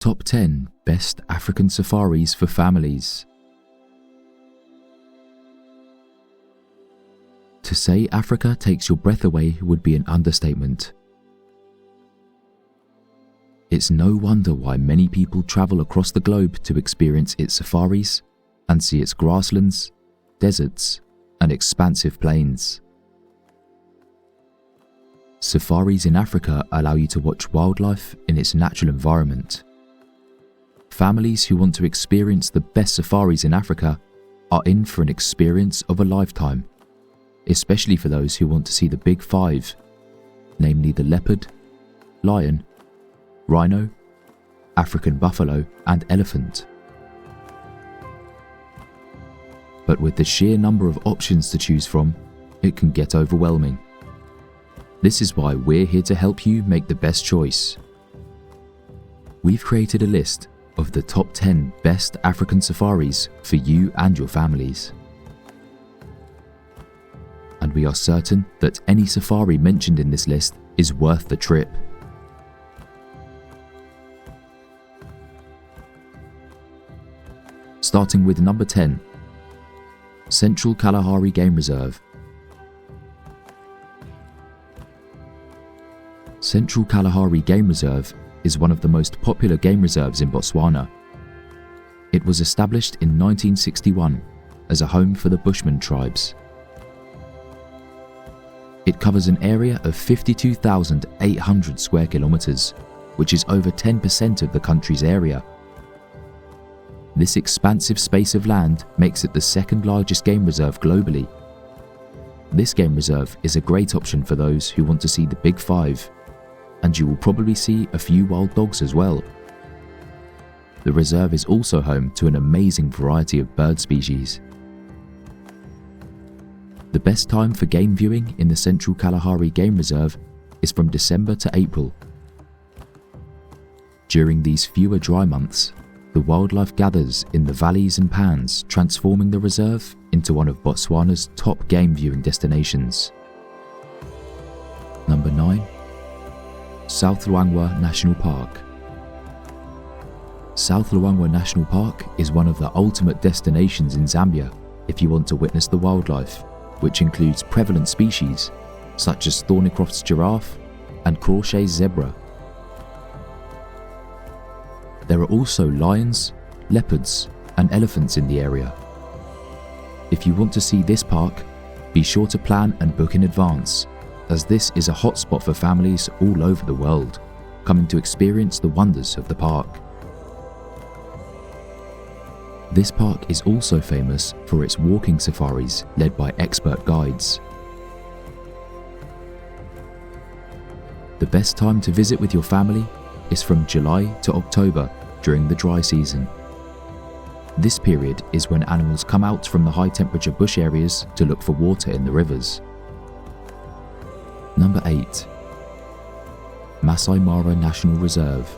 Top 10 Best African Safaris for Families. To say Africa takes your breath away would be an understatement. It's no wonder why many people travel across the globe to experience its safaris and see its grasslands, deserts, and expansive plains. Safaris in Africa allow you to watch wildlife in its natural environment. Families who want to experience the best safaris in Africa are in for an experience of a lifetime, especially for those who want to see the big five, namely the leopard, lion, rhino, African buffalo, and elephant. But with the sheer number of options to choose from, it can get overwhelming. This is why we're here to help you make the best choice. We've created a list of the top 10 best African safaris for you and your families. And we are certain that any safari mentioned in this list is worth the trip. Starting with number 10, Central Kalahari Game Reserve. Central Kalahari Game Reserve is one of the most popular game reserves in Botswana. It was established in 1961 as a home for the Bushman tribes. It covers an area of 52,800 square kilometers, which is over 10% of the country's area. This expansive space of land makes it the second largest game reserve globally. This game reserve is a great option for those who want to see the big five, and you will probably see a few wild dogs as well. The reserve is also home to an amazing variety of bird species. The best time for game viewing in the Central Kalahari Game Reserve is from December to April. During these fewer dry months, the wildlife gathers in the valleys and pans, transforming the reserve into one of Botswana's top game viewing destinations. Number 9. South Luangwa National Park. South Luangwa National Park is one of the ultimate destinations in Zambia if you want to witness the wildlife, which includes prevalent species such as Thornycroft's giraffe and Crawshay's zebra. There are also lions, leopards, and elephants in the area. If you want to see this park, be sure to plan and book in advance, as this is a hotspot for families all over the world, coming to experience the wonders of the park. This park is also famous for its walking safaris led by expert guides. The best time to visit with your family is from July to October during the dry season. This period is when animals come out from the high temperature bush areas to look for water in the rivers. Number 8. Masai Mara National Reserve.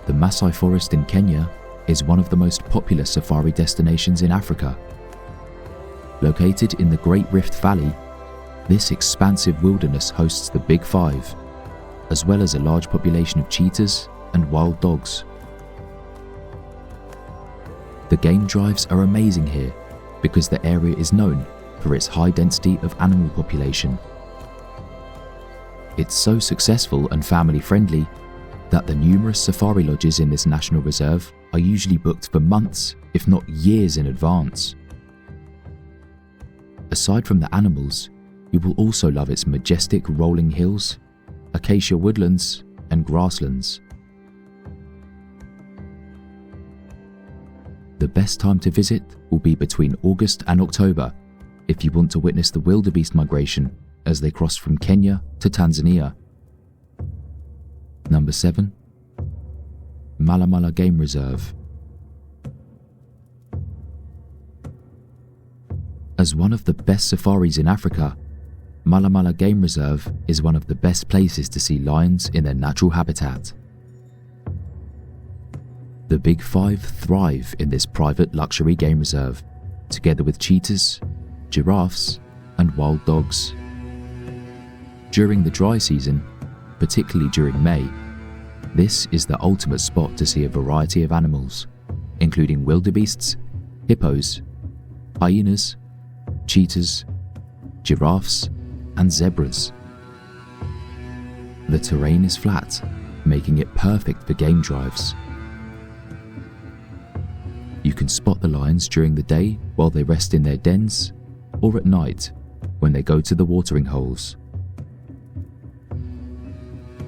The Masai Forest in Kenya is one of the most popular safari destinations in Africa. Located in the Great Rift Valley, this expansive wilderness hosts the Big Five, as well as a large population of cheetahs and wild dogs. The game drives are amazing here because the area is known for its high density of animal population. It's so successful and family friendly that the numerous safari lodges in this national reserve are usually booked for months, if not years in advance. Aside from the animals, you will also love its majestic rolling hills, acacia woodlands, and grasslands. The best time to visit will be between August and October if you want to witness the wildebeest migration as they cross from Kenya to Tanzania. Number 7. Malamala Game Reserve. As one of the best safaris in Africa, Malamala Game Reserve is one of the best places to see lions in their natural habitat. The Big Five thrive in this private luxury game reserve, together with cheetahs, giraffes, and wild dogs. During the dry season, particularly during May, This is the ultimate spot to see a variety of animals, including wildebeests, hippos, hyenas, cheetahs, giraffes, and zebras. The terrain is flat, making it perfect for game drives. You can spot the lions during the day while they rest in their dens, or at night when they go to the watering holes.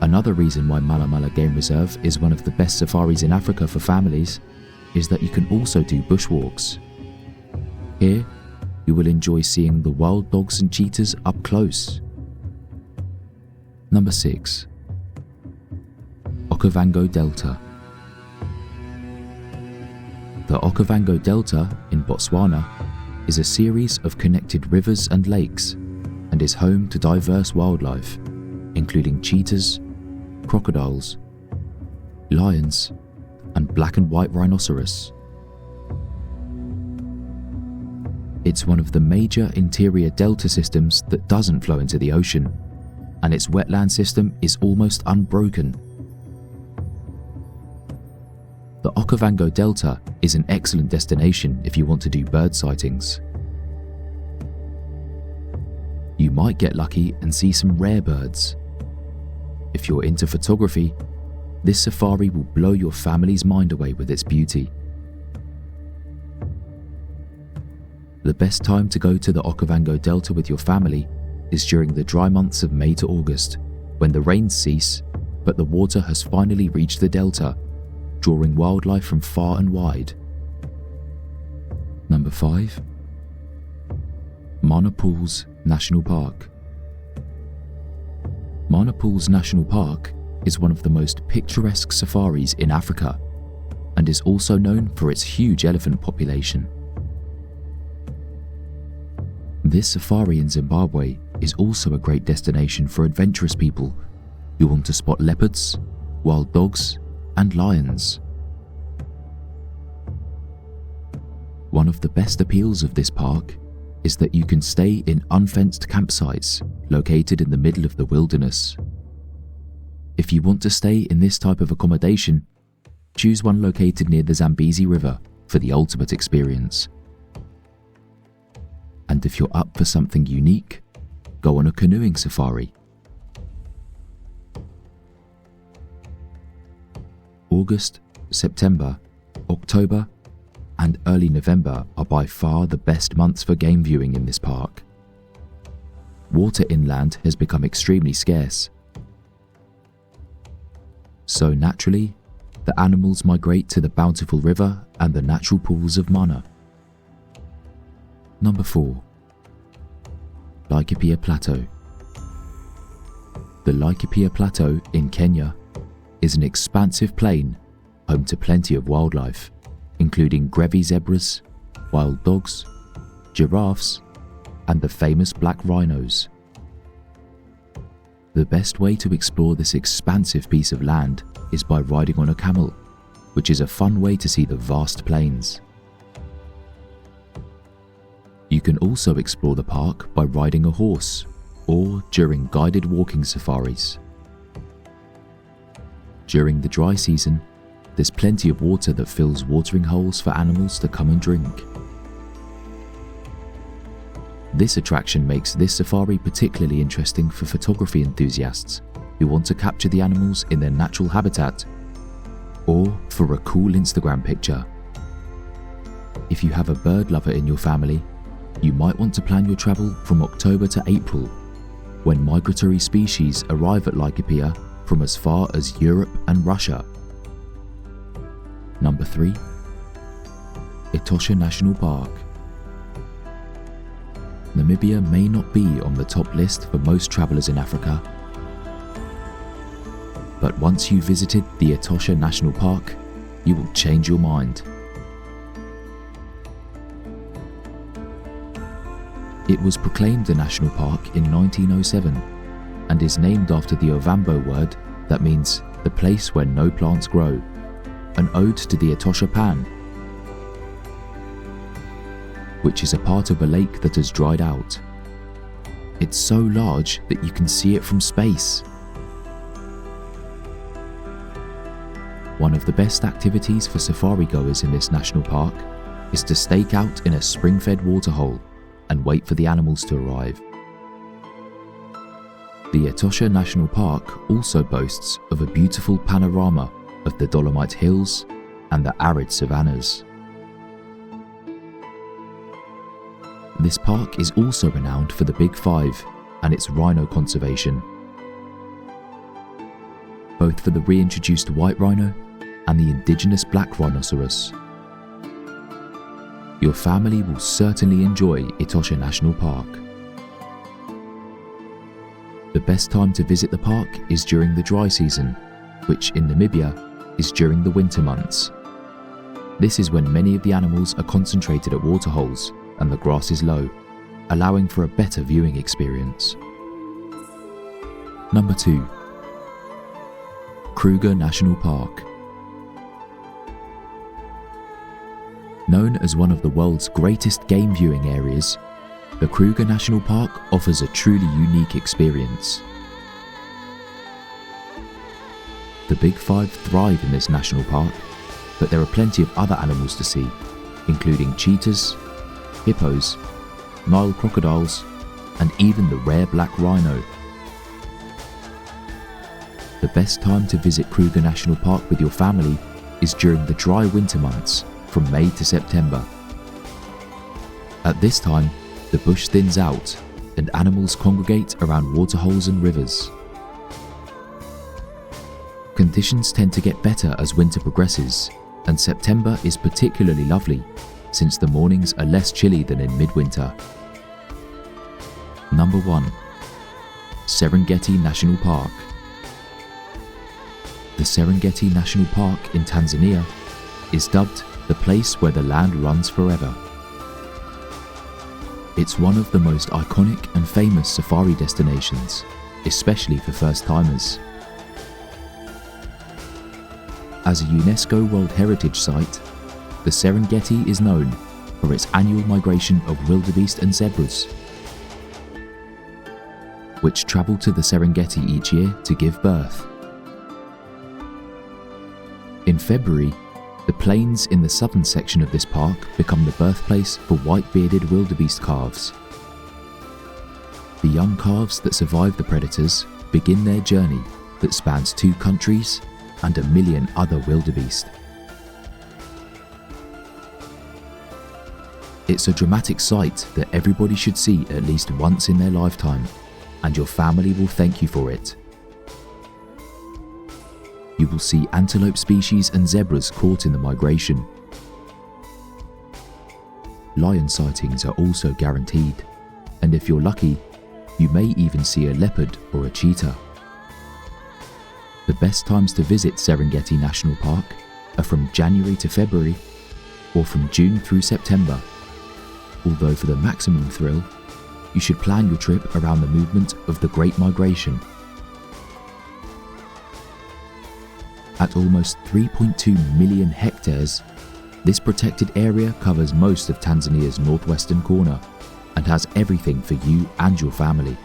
Another reason why Mala Mala Game Reserve is one of the best safaris in Africa for families is that you can also do bushwalks. Here, you will enjoy seeing the wild dogs and cheetahs up close. Number 6. OKAVANGO Delta. The OKAVANGO Delta in Botswana is a series of connected rivers and lakes and is home to diverse wildlife, including cheetahs, crocodiles, lions, and black and white rhinoceros. It's one of the major interior delta systems that doesn't flow into the ocean, and its wetland system is almost unbroken. The OKAVANGO Delta is an excellent destination if you want to do bird sightings. You might get lucky and see some rare birds. If you're into photography, this safari will blow your family's mind away with its beauty. The best time to go to the OKAVANGO Delta with your family is during the dry months of May to August, when the rains cease, but the water has finally reached the delta, drawing wildlife from far and wide. Number 5. Mana Pools National Park. Mana Pools National Park is one of the most picturesque safaris in Africa and is also known for its huge elephant population. This safari in Zimbabwe is also a great destination for adventurous people who want to spot leopards, wild dogs, and lions. One of the best appeals of this park is that you can stay in unfenced campsites located in the middle of the wilderness. If you want to stay in this type of accommodation, choose one located near the Zambezi River for the ultimate experience. And if you're up for something unique, go on a canoeing safari. August, September, October, and early November are by far the best months for game viewing in this park. Water inland has become extremely scarce. So naturally, the animals migrate to the bountiful river and the natural pools of Mana. Number 4. Laikipia Plateau. The Laikipia Plateau in Kenya is an expansive plain home to plenty of wildlife, including Grevy's zebras, wild dogs, giraffes, and the famous black rhinos. The best way to explore this expansive piece of land is by riding on a camel, which is a fun way to see the vast plains. You can also explore the park by riding a horse or during guided walking safaris. During the dry season, there's plenty of water that fills watering holes for animals to come and drink. This attraction makes this safari particularly interesting for photography enthusiasts who want to capture the animals in their natural habitat, or for a cool Instagram picture. If you have a bird lover in your family, you might want to plan your travel from October to April, when migratory species arrive at Laikipia from as far as Europe and Russia. Number 3. ETOSHA National Park. Namibia may not be on the top list for most travellers in Africa, but once you've visited the ETOSHA National Park, you will change your mind. It was proclaimed a national park in 1907 and is named after the Ovambo word that means the place where no plants grow, an ode to the Etosha Pan, which is a part of a lake that has dried out. It's so large that you can see it from space. One of the best activities for safari goers in this national park is to stake out in a spring-fed waterhole and wait for the animals to arrive. The ETOSHA National Park also boasts of a beautiful panorama of the Dolomite Hills and the arid savannas. This park is also renowned for the Big Five and its rhino conservation, both for the reintroduced white rhino and the indigenous black rhinoceros. Your family will certainly enjoy ETOSHA National Park. The best time to visit the park is during the dry season, which in Namibia is during the winter months. This is when many of the animals are concentrated at waterholes and the grass is low, allowing for a better viewing experience. Number 2. KRUGER National Park. Known as one of the world's greatest game viewing areas, the KRUGER National Park offers a truly unique experience. The Big Five thrive in this national park, but there are plenty of other animals to see, including cheetahs, hippos, Nile crocodiles, and even the rare black rhino. The best time to visit KRUGER National Park with your family is during the dry winter months, from May to September. At this time, the bush thins out and animals congregate around waterholes and rivers. Conditions tend to get better as winter progresses, and September is particularly lovely since the mornings are less chilly than in midwinter. Number 1. Serengeti National Park. The Serengeti National Park in Tanzania is dubbed the place where the land runs forever. It's one of the most iconic and famous safari destinations, especially for first-timers. As a UNESCO World Heritage Site, the Serengeti is known for its annual migration of wildebeest and zebras, which travel to the Serengeti each year to give birth. In February, the plains in the southern section of this park become the birthplace for white-bearded wildebeest calves. The young calves that survive the predators begin their journey that spans 2 countries and 1 million other wildebeest. It's a dramatic sight that everybody should see at least once in their lifetime, and your family will thank you for it. You will see antelope species and zebras caught in the migration. Lion sightings are also guaranteed, and if you're lucky, you may even see a leopard or a cheetah. The best times to visit Serengeti National Park are from January to February, or from June through September, although for the maximum thrill, you should plan your trip around the movement of the Great Migration. At almost 3.2 million hectares, this protected area covers most of Tanzania's northwestern corner and has everything for you and your family.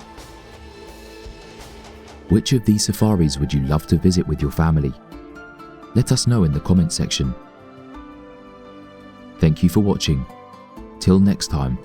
Which of these safaris would you love to visit with your family? Let us know in the comment section. Thank you for watching. Till next time.